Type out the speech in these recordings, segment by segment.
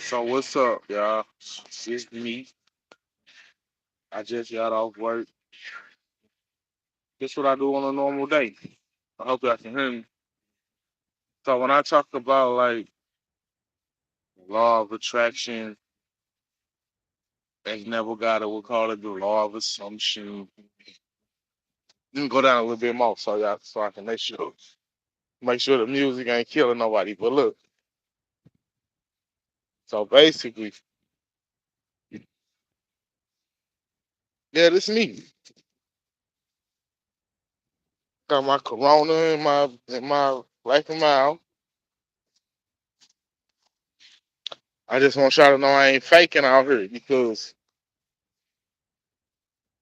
So what's up, y'all? It's me. I just got off work. This what I do on a normal day. I hope y'all can hear me. So when I talk about like law of attraction, as Neville Goddard would call it, the law of assumption. Let me go down a little bit more so I can make sure the music ain't killing nobody. But look, so basically, yeah, this me. Got my corona in my black and mild. I just want y'all to know I ain't faking out here because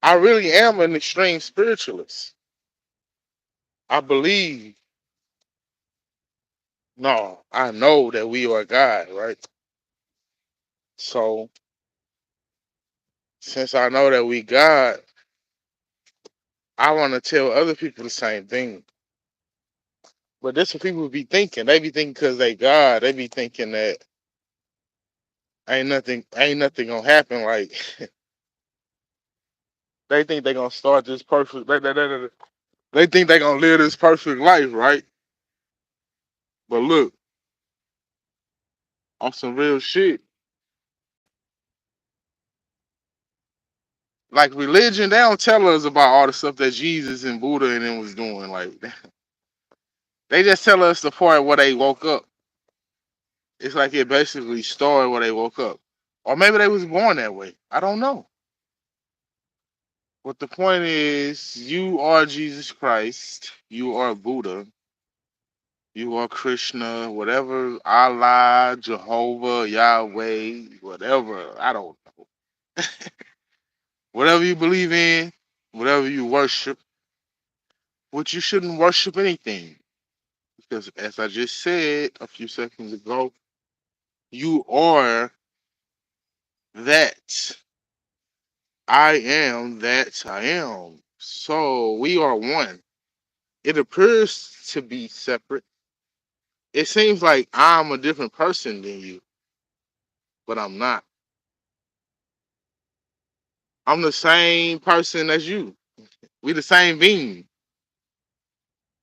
I really am an extreme spiritualist. I believe, no, I know that we are God, right? So since I know that we God, I want to tell other people the same thing. But this what people be thinking. They be thinking because they God, they be thinking that ain't nothing gonna happen. Like they think they gonna start this perfect. They think they gonna live this perfect life, right? But look, on some real shit. Like religion, they don't tell us about all the stuff that Jesus and Buddha and them was doing. Like they just tell us the part where they woke up. It's like it basically started where they woke up. Or maybe they was born that way. I don't know. But the point is, you are Jesus Christ. You are Buddha. You are Krishna, whatever, Allah, Jehovah, Yahweh, whatever. I don't know. Whatever you believe in, whatever you worship, which you shouldn't worship anything. Because as I just said a few seconds ago, you are that. I am that I am. So we are one. It appears to be separate. It seems like I'm a different person than you, but I'm not. I'm the same person as you. We the same being.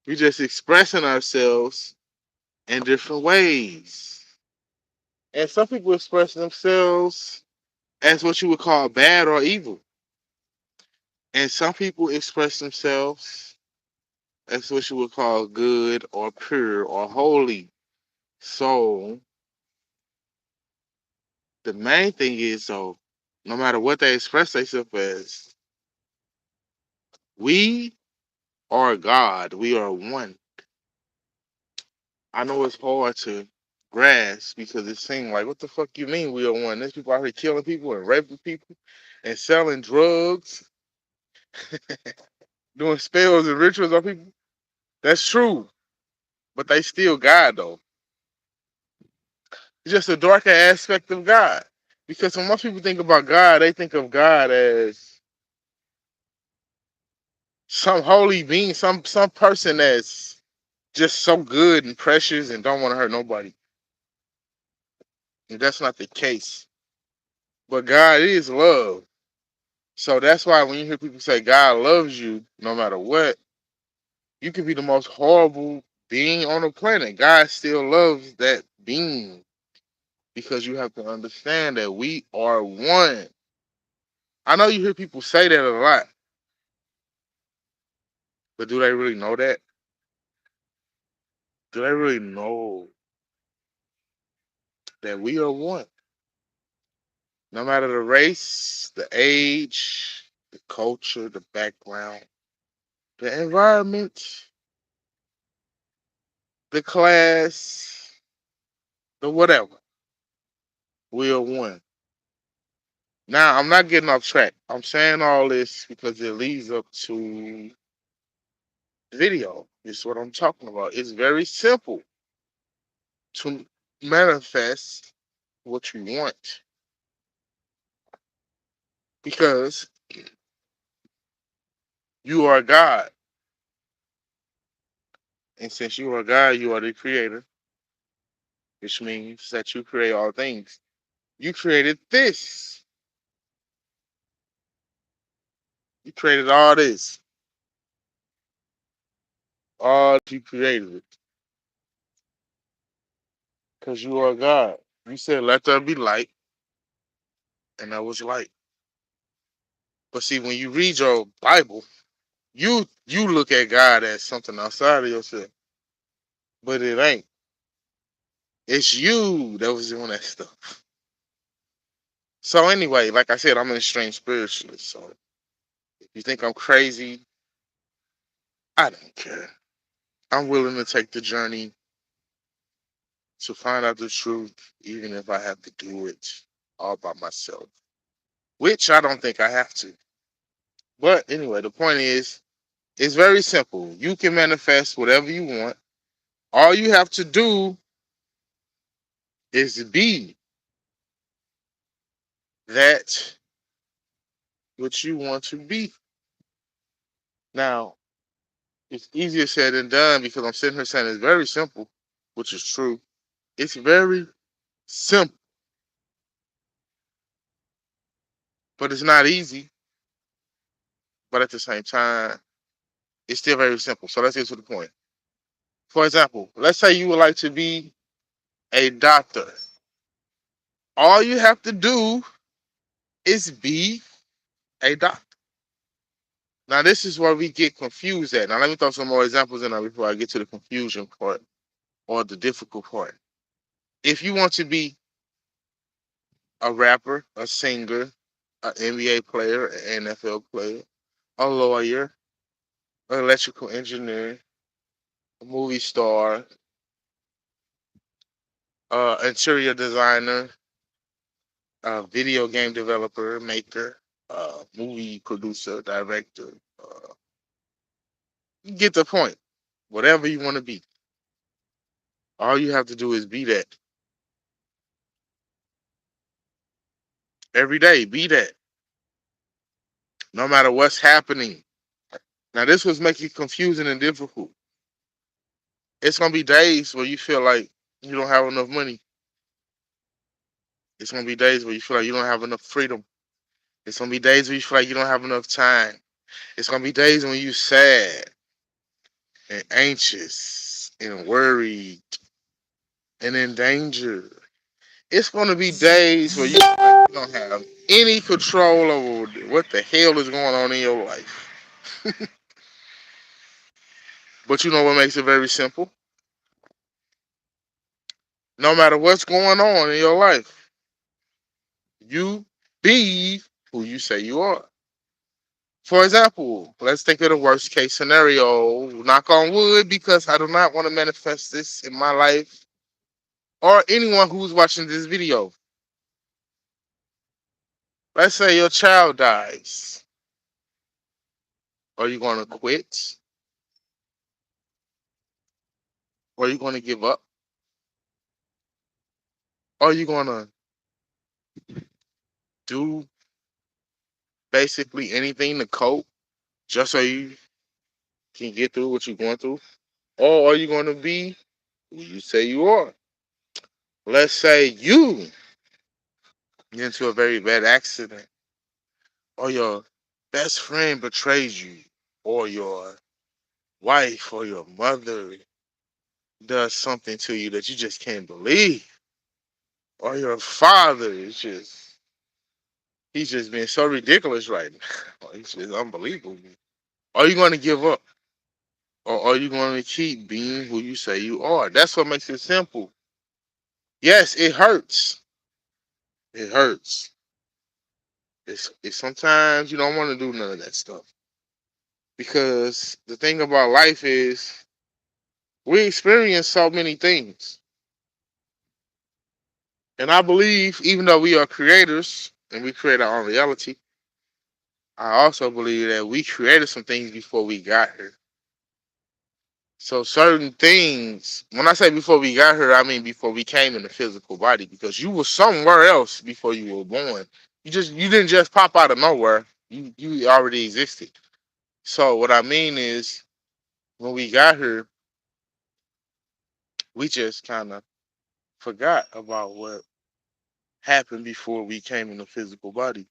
We just expressing ourselves in different ways. And some people express themselves as what you would call bad or evil. And some people express themselves as what you would call good or pure or holy. So the main thing is, so no matter what they express themselves as, we are God. We are one. I know it's hard to grasp because it seems like, what the fuck you mean we are one? There's people out here killing people and raping people and selling drugs, doing spells and rituals on people. That's true, but they still God though. It's just a darker aspect of God. Because when most people think about God, they think of God as some holy being, some person that's just so good and precious and don't want to hurt nobody. And that's not the case. But God is love. So that's why when you hear people say God loves you, no matter what, you could be the most horrible being on the planet. God still loves that being because you have to understand that we are one. I know you hear people say that a lot, but do they really know that? Do they really know that we are one? No matter the race, the age, the culture, the background, the environment, the class, the whatever, we are one. Now, I'm not getting off track. I'm saying all this because it leads up to video. This is what I'm talking about. It's very simple to manifest what you want because you are God. And since you are God, you are the creator, which means that you create all things. You created this. You created all this. All you created it. Because you are God. You said, let there be light, and there was light. But see, when you read your Bible, you look at God as something outside of yourself. But it ain't. It's you that was doing that stuff. So anyway, like I said, I'm in a strange spiritualist. So if you think I'm crazy, I don't care. I'm willing to take the journey to find out the truth, even if I have to do it all by myself. Which I don't think I have to. But anyway, the point is, it's very simple. You can manifest whatever you want. All you have to do is be that what you want to be. Now, it's easier said than done because I'm sitting here saying it's very simple, which is true. It's very simple, but it's not easy. But at the same time, it's still very simple. So let's get to the point. For example, let's say you would like to be a doctor. All you have to do is be a doctor. Now, this is where we get confused at. Now, let me throw some more examples in there before I get to the confusion part or the difficult part. If you want to be a rapper, a singer, an NBA player, an NFL player, a lawyer, an electrical engineer, a movie star, interior designer, a video game developer, maker, movie producer, director. You get the point. Whatever you want to be, all you have to do is be that every day. Be that, no matter what's happening. Now, this was making it confusing and difficult. It's gonna be days where you feel like you don't have enough money. It's gonna be days where you feel like you don't have enough freedom. It's gonna be days where you feel like you don't have enough time. It's gonna be days when you sad and anxious and worried and in danger. It's gonna be days where you feel like you don't have any control over what the hell is going on in your life. But you know what makes it very simple? No matter what's going on in your life, you be who you say you are. For example, let's think of the worst case scenario. Knock on wood, because I do not want to manifest this in my life or anyone who's watching this video. Let's say your child dies. Are you going to quit? Or are you going to give up? Or are you going to do basically anything to cope just so you can get through what you're going through? Or are you going to be who you say you are? Let's say you get into a very bad accident, or your best friend betrays you, or your wife or your mother does something to you that you just can't believe, or your father is just, he's just being so ridiculous right now. He's just unbelievable. Are you going to give up? Or are you going to keep being who you say you are? That's what makes it simple. Yes, it hurts. It hurts. It's sometimes you don't want to do none of that stuff. Because the thing about life is we experience so many things. And I believe, even though we are creators and we create our own reality, I also believe that we created some things before we got here. So certain things, when I say before we got here, I mean before we came in the physical body, because you were somewhere else before you were born. You didn't just pop out of nowhere. You already existed. So what I mean is, when we got here, we just kind of forgot about what happened before we came in the physical body.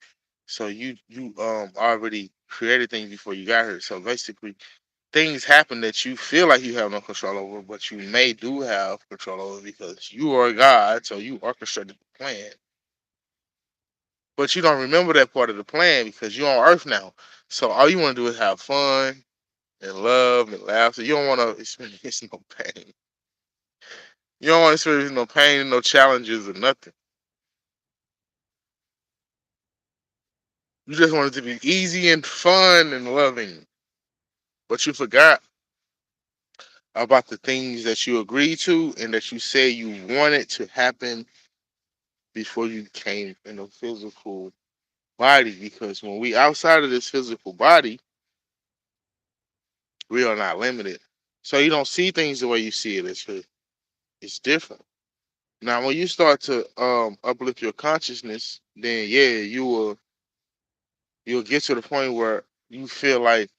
So you already created things before you got here. So basically things happen that you feel like you have no control over, but you may do have control over because you are God, so you orchestrated the plan. But you don't remember that part of the plan because you're on earth now. So all you want to do is have fun and love and laugh. So you don't want to experience no pain. You don't want to experience no pain, no challenges, or nothing. You just want it to be easy and fun and loving. But you forgot about the things that you agreed to and that you said you wanted to happen before you came in a physical body. Because when we outside of this physical body, we are not limited. So you don't see things the way you see it. It's different. Now when you start to uplift your consciousness, then yeah, you'll get to the point where you feel like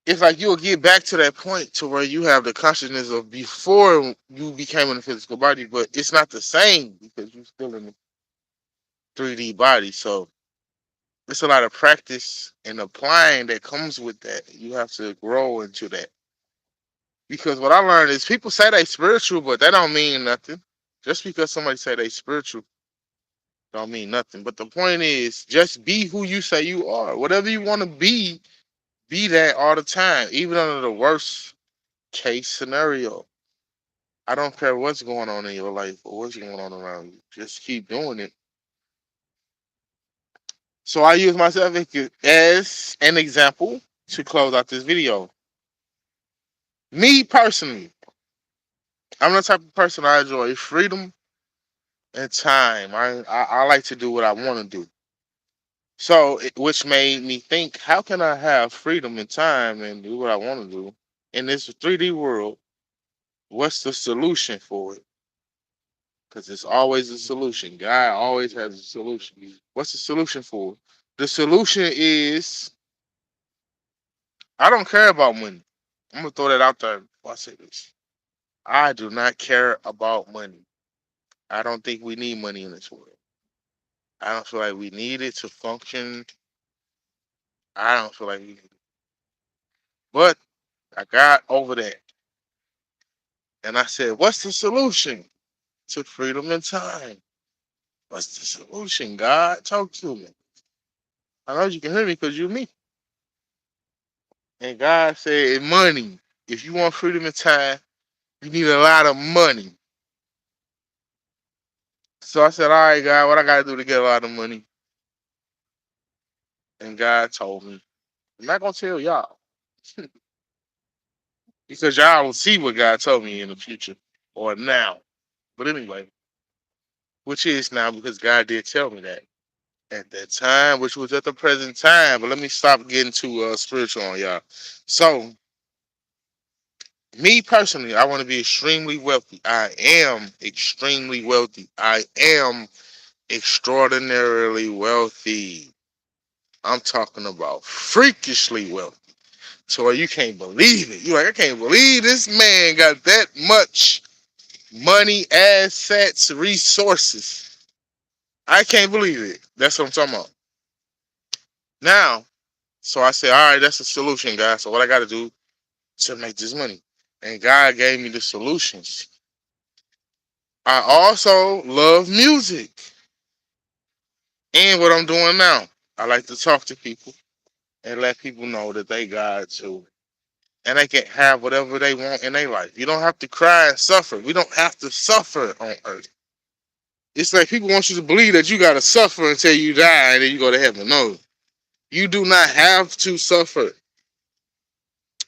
it's like you'll get back to that point to where you have the consciousness of before you became in a physical body, but it's not the same because you're still in the 3D body. So it's a lot of practice and applying that comes with that. You have to grow into that. Because what I learned is people say they spiritual, but that don't mean nothing. Just because somebody say they spiritual don't mean nothing. But the point is just be who you say you are. Whatever you want to be that all the time, even under the worst case scenario. I don't care what's going on in your life or what's going on around you. Just keep doing it. So I use myself as an example to close out this video. Me personally, I'm the type of person I enjoy freedom and time. I like to do what I want to do. So, which made me think, how can I have freedom and time and do what I want to do in this 3D world? What's the solution for it? Because it's always a solution. God always has a solution. What's the solution for it? The solution is I don't care about money. I'm gonna throw that out there before I say this. I do not care about money. I don't think we need money in this world. I don't feel like we need it to function. I don't feel like we need it. But I got over that and I said, what's the solution to freedom and time? What's the solution, God? Talk to me. I know you can hear me because you're me. And God said, money. If you want freedom and time, you need a lot of money. So I said, all right, God, what I got to do to get a lot of money? And God told me, I'm not going to tell y'all because y'all will see what God told me in the future or now. But anyway, which is now because God did tell me that at that time, which was at the present time. But let me stop getting too spiritual on y'all. So, me personally, I want to be extremely wealthy. I am extremely wealthy. I am extraordinarily wealthy. I'm talking about freakishly wealthy. To where you can't believe it. You're like, I can't believe this man got that much money, assets, resources. I can't believe it. That's what I'm talking about. Now, so I said, all right, that's the solution, guys. So what I got to do to make this money? And God gave me the solutions. I also love music. And what I'm doing now, I like to talk to people and let people know that they God too. And they can have whatever they want in their life. You don't have to cry and suffer. We don't have to suffer on earth. It's like people want you to believe that you got to suffer until you die and then you go to heaven. No, you do not have to suffer.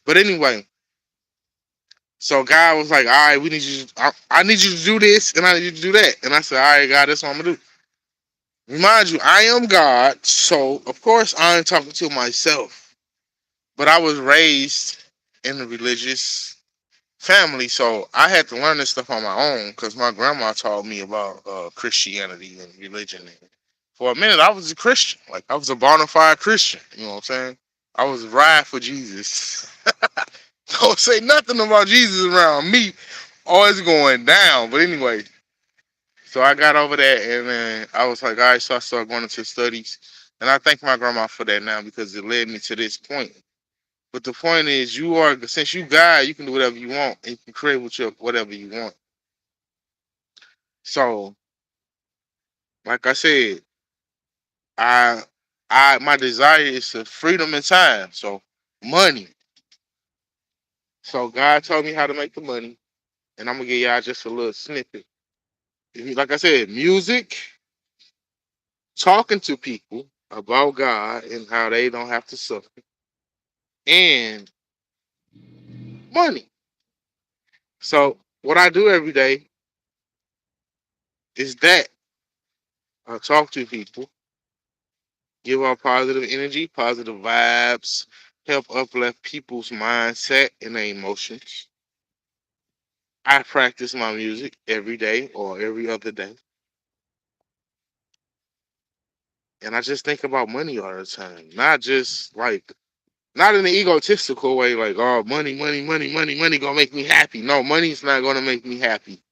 But anyway, so God was like, all right, we need you. I need you to do this and I need you to do that. And I said, all right, God, that's what I'm going to do. Remind you, I am God. So, of course, I ain't talking to myself. But I was raised in a religious family, so I had to learn this stuff on my own because my grandma taught me about Christianity and religion. And for a minute, I was a Christian. Like, I was a bona fide Christian. You know what I'm saying? I was ride for Jesus. Don't say nothing about Jesus around me. Always going down. But anyway, So I got over that, and then I was like, all right, so I started going into studies. And I thank my grandma for that now because it led me to this point. But the point is, you are, since you God, you can do whatever you want and you can create whatever you want. So, like I said, I, my desire is to freedom and time. So, money. So God told me how to make the money, and I'm gonna give y'all just a little snippet. Like I said, music, talking to people about God and how they don't have to suffer, and money. So what I do every day is that I talk to people, give out positive energy, positive vibes, help uplift people's mindset and their emotions. I practice my music every day or every other day. And I just think about money all the time. Not just like, not in the egotistical way, like, oh, money, money, money, money, money gonna make me happy. No, money's not gonna make me happy.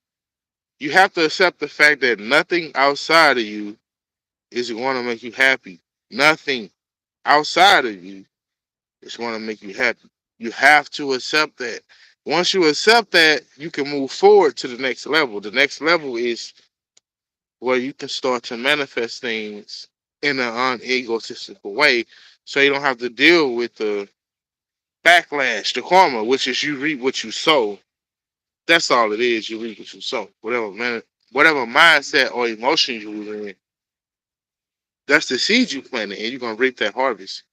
You have to accept the fact that nothing outside of you is going to make you happy. Nothing outside of you is going to make you happy. You have to accept that. Once you accept that, you can move forward to the next level. The next level is where you can start to manifest things in an unegotistical way so you don't have to deal with the backlash, the karma, which is you reap what you sow. That's all it is. You reap what you sow. Whatever mindset or emotion you were in, that's the seed you planted, and you're gonna reap that harvest.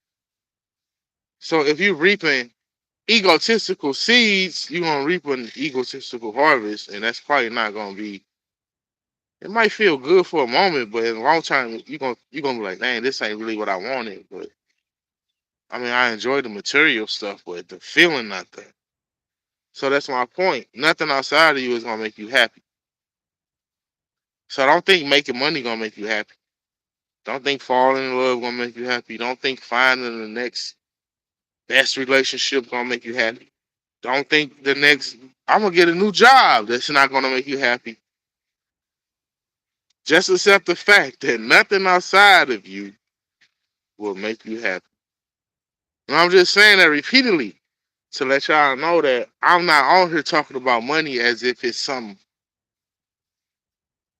So if you're reaping egotistical seeds, you're gonna reap an egotistical harvest, and that's probably not gonna be. It might feel good for a moment, but in a long time, you're gonna be like, "Dang, this ain't really what I wanted." But I mean, I enjoy the material stuff, but the feeling not there. So that's my point. Nothing outside of you is gonna make you happy. So I don't think making money gonna make you happy. Don't think falling in love gonna make you happy. Don't think finding the next best relationship gonna make you happy. Don't think the next I'm gonna get a new job that's not gonna make you happy. Just accept the fact that nothing outside of you will make you happy. And I'm just saying that repeatedly to let y'all know that I'm not on here talking about money as if it's something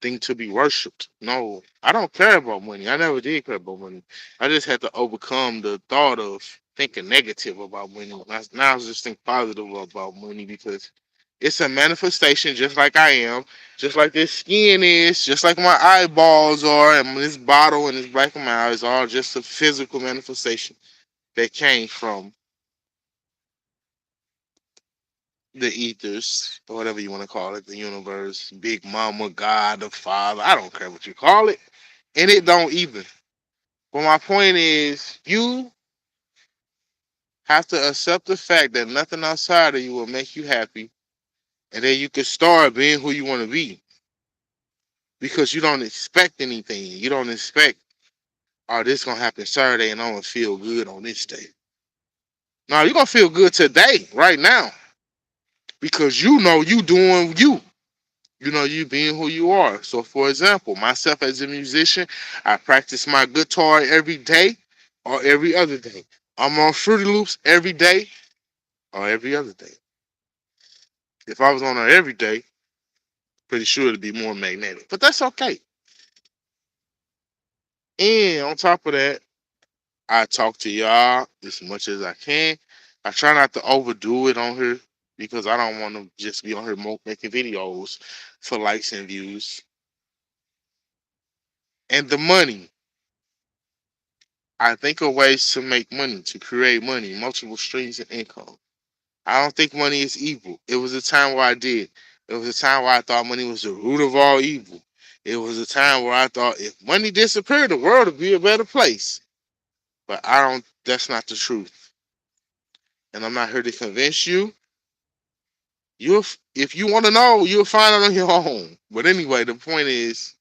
to be worshipped. No, I don't care about money. I never did care about money. I just had to overcome the thought of thinking negative about money. Now I just think positive about money because it's a manifestation just like I am, just like this skin is, just like my eyeballs are, and this bottle and this black of my eyes are just a physical manifestation that came from the ethers, or whatever you want to call it, the universe, Big Mama, God, the Father. I don't care what you call it. And it don't either. But my point is, you have to accept the fact that nothing outside of you will make you happy, and then you can start being who you want to be because you don't expect anything. You don't expect, oh, this gonna happen Saturday, and I'm gonna feel good on this day. No, you're gonna feel good today, right now, because you know you doing you. You know you being who you are. So, for example, myself as a musician, I practice my guitar every day or every other day. I'm on Fruity Loops every day or every other day. If I was on her every day, pretty sure it'd be more magnetic. But that's okay. And on top of that, I talk to y'all as much as I can. I try not to overdo it on here because I don't want to just be on here making videos for likes and views. And the money. I think of ways to make money, to create money, multiple streams of income. I don't think money is evil. It was a time where I did. It was a time where I thought money was the root of all evil. It was a time where I thought if money disappeared, the world would be a better place. But I don't, that's not the truth. And I'm not here to convince you. If you want to know, you'll find out on your own. But anyway, the point is,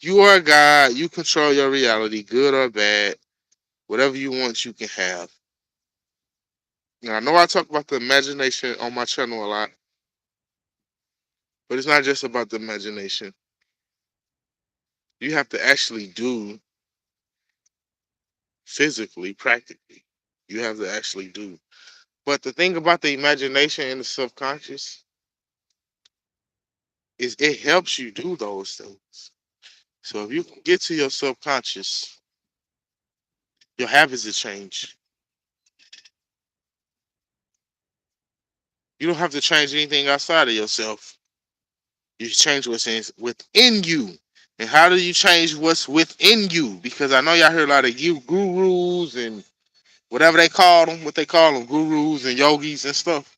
you are God. You control your reality, good or bad. Whatever you want, you can have. Now, I know I talk about the imagination on my channel a lot, But it's not just about the imagination. You have to actually do physically, practically. You have to actually do. But the thing about the imagination and the subconscious is it helps you do those things. So if you can get to your subconscious, your habits will change. You don't have to change anything outside of yourself. You change what's within you. And how do you change what's within you? Because I know y'all heard a lot of you gurus and whatever they call them, what they call them, gurus and yogis and stuff.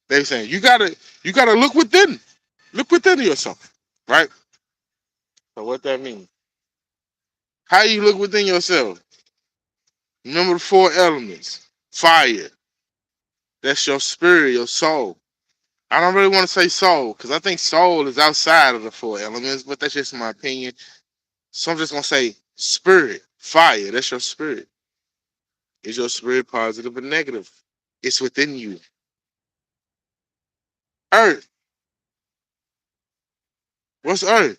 They saying you gotta look within yourself, right? So what that means? How you look within yourself? Remember the four elements. Fire, that's your spirit, your soul. I don't really want to say soul because I think soul is outside of the four elements, but that's just my opinion. So I'm just gonna say spirit, fire. That's your spirit. Is your spirit positive or negative? It's within you. Earth. What's earth?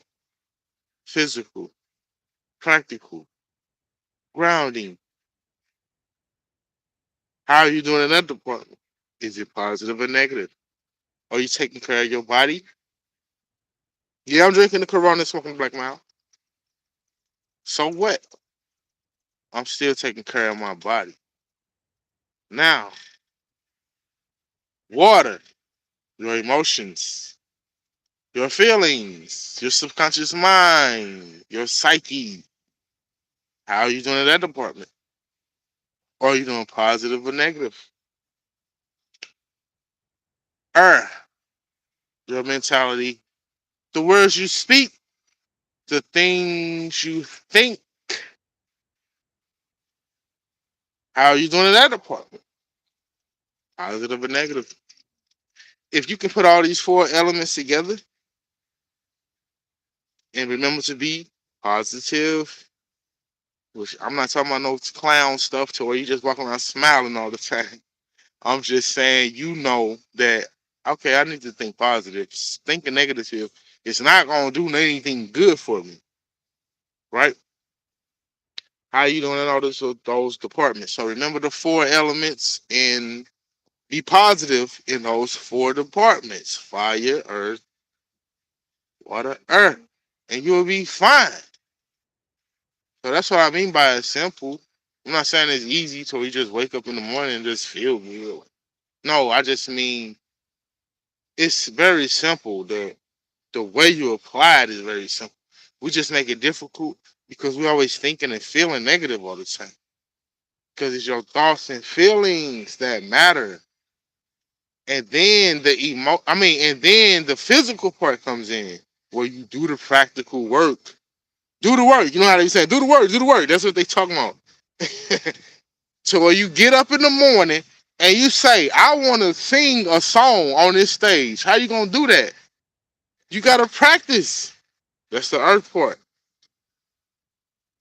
Physical, practical, grounding. How are you doing in that department? Is it positive or negative? Are you taking care of your body? Yeah, I'm drinking the Corona, smoking Black Mile. So what? I'm still taking care of my body. Now, water, your emotions, your feelings, your subconscious mind, your psyche. How are you doing in that department? Or are you doing positive or negative? Earth, your mentality, the words you speak, the things you think. How are you doing in that department? Positive or negative? If you can put all these four elements together and remember to be positive, which I'm not talking about no clown stuff to where you just walk around smiling all the time. I'm just saying, you know that, okay, I need to think positive. Thinking negative, it's not going to do anything good for me, right? How you doing in all those departments? So remember the four elements and be positive in those four departments: fire, earth, water, earth, and you'll be fine. So that's what I mean by it's simple. I'm not saying it's easy to you just wake up in the morning and just feel good. No, I just mean it's very simple. The way you apply it is very simple. We just make it difficult because we're always thinking and feeling negative all the time. Because it's your thoughts and feelings that matter. And then and then the physical part comes in where you do the practical work. Do the work. You know how they say, do the work, do the work. That's what they talking about. So when you get up in the morning and you say, I want to sing a song on this stage, how you gonna do that? You gotta practice. That's the earth part.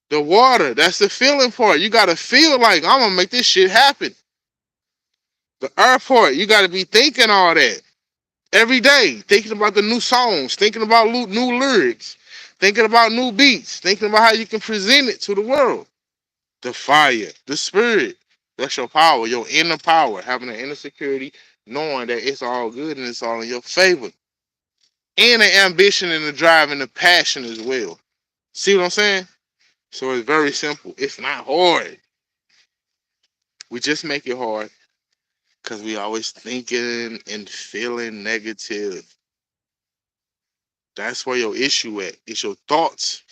The water, that's the feeling part. You gotta feel like I'm gonna make this shit happen. The earth part, you gotta be thinking all that every day, thinking about the new songs, thinking about new lyrics, thinking about new beats, thinking about how you can present it to the world. The fire, the spirit, that's your power, your inner power, having an inner security, knowing that it's all good and it's all in your favor. And the ambition and the drive and the passion as well. See what I'm saying? So it's very simple. It's not hard. We just make it hard because we always thinking and feeling negative. That's where your issue at. It's your thoughts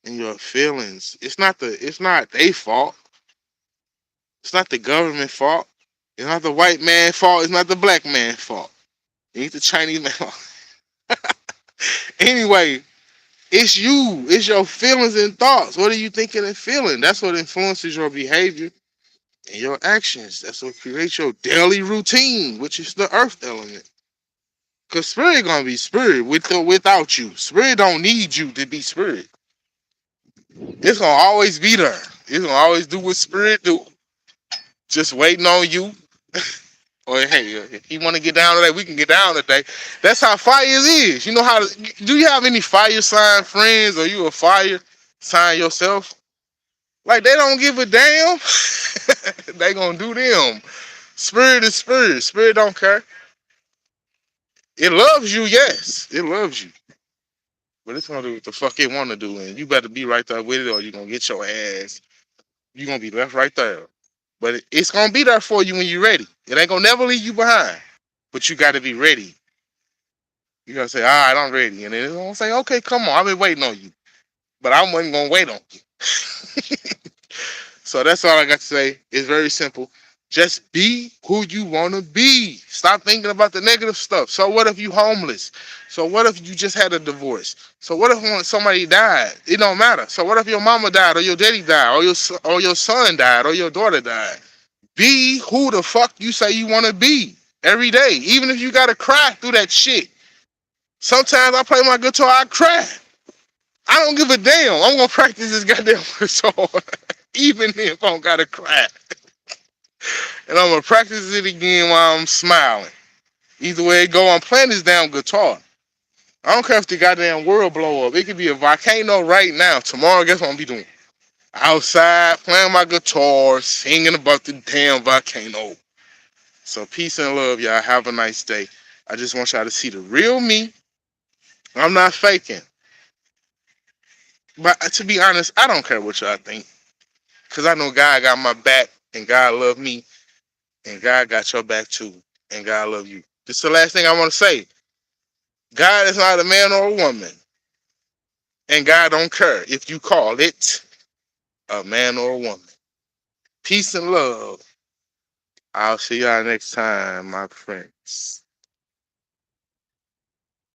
and your feelings. It's not their fault. It's not the government fault. It's not the white man fault. It's not the black man fault. It ain't the Chinese man fault. Anyway, it's you. It's your feelings and thoughts. What are you thinking and feeling? That's what influences your behavior and your actions. That's what creates your daily routine, which is the earth element. Cause spirit gonna be spirit with or without you. Spirit don't need you to be spirit. It's gonna always be there. It's gonna always do what spirit do. Just waiting on you Or hey, if you want to get down today, we can get down today. That's how fire is. You know how to, do you have any fire sign friends, or you a fire sign yourself? Like they don't give a damn. They gonna do them. Spirit is spirit. Spirit don't care. It loves you, yes. It loves you. But it's gonna do what the fuck it wanna do. And you better be right there with it, or you're gonna get your ass. You're gonna be left right there. But it's gonna be there for you when you're ready. It ain't gonna never leave you behind. But you gotta be ready. You gotta say, all right, I'm ready. And then it's gonna say, okay, come on, I've been waiting on you. But I wasn't gonna wait on you. So that's all I got to say. It's very simple. Just be who you want to be. Stop thinking about the negative stuff. So what if you homeless? So what if you just had a divorce? So what if somebody died? It don't matter. So what if your mama died, or your daddy died, or your son died, or your daughter died? Be who the fuck you say you want to be every day, even if you gotta cry through that shit. Sometimes I play my guitar, I cry. I don't give a damn. I'm gonna practice this goddamn guitar, even if I don't gotta cry. And I'm gonna practice it again while I'm smiling. Either way it go, I'm playing this damn guitar. I don't care if the goddamn world blow up. It could be a volcano right now. Tomorrow, guess what I'm gonna be doing? Outside, playing my guitar, singing about the damn volcano. So peace and love, y'all. Have a nice day. I just want y'all to see the real me. I'm not faking. But to be honest, I don't care what y'all think. Because I know God got my back, and God love me, and God got your back too, and God love you. This is the last thing I want to say. God is not a man or a woman, and God don't care if you call it a man or a woman. Peace and love. I'll see y'all next time, my friends.